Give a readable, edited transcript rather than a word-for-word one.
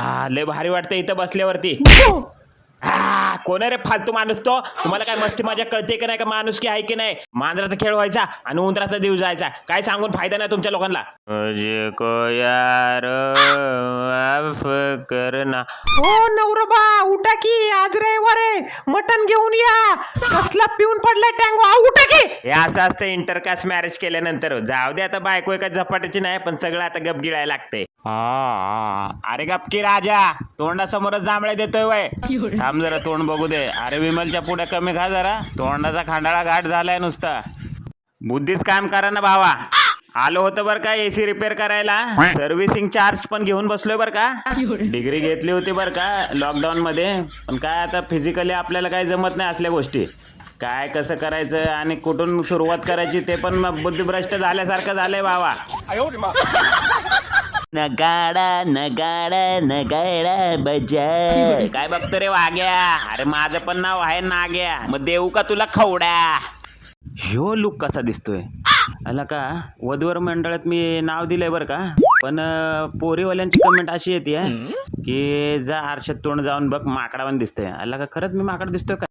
हा लय भारी वाटतं इथं बसल्यावरती. हा कोण आहे रे फालतू माणूस तो? तुम्हाला काय मस्ती मजा कळते की नाही का? माणूस की आहे की नाही? मांजराचा खेळ व्हायचा आणि उंदराचा दिवस जायचा. काय सांगून फायदा नाही तुमच्या लोकांना. मुझे को यार माफ करना. हो नवरोबा उठा की, आज रविवार आहे, मटण घेऊन या. कसला पिऊन पडलाय टँगो, उठा की. हे असं असतं इंटरकास्ट मॅरेज केल्यानंतर. जाऊ दे आता, बायको एका झपाट्याची नाही, पण सगळं आता गप गिळायला लागते. अरे गपकी राजा, तोंडासमोरच जांभळे देतोय वय. थांब जरा तोंड बघू दे. अरे विमलच्या पुढे कमी खा जरा, तोंडाचा खांडाळा घाट झालाय नुसता. बुद्धीच काम करा ना भावा. आलो होतं बरं का एसी रिपेअर करायला, सर्व्हिसिंग चार्ज पण घेऊन बसलोय बरं का. डिग्री घेतली होती बरं का लॉकडाऊन मध्ये, पण काय आता फिजिकली आपल्याला काही जमत नाही असल्या गोष्टी. काय कसं करायचं आणि कुठून सुरुवात करायची ते पण बुद्धिभ्रष्ट झाल्यासारखं झालंय भावा. नगाडा नगाडा नगाडा बजा. काय बघतो रे वाग्या? अरे माझं पण नाव आहे नाग्या, मग देऊ का तुला खवड्या? ह्यो लुक कसा दिसतोय? आला का वधूवर मंडळात मी नाव दिलंय बरं का, पण पोरीवाल्यांची कमेंट अशी येते की जा आरशात तोंड जाऊन बघ, माकडावान दिसतंय. आला का खरंच मी माकड दिसतोय का?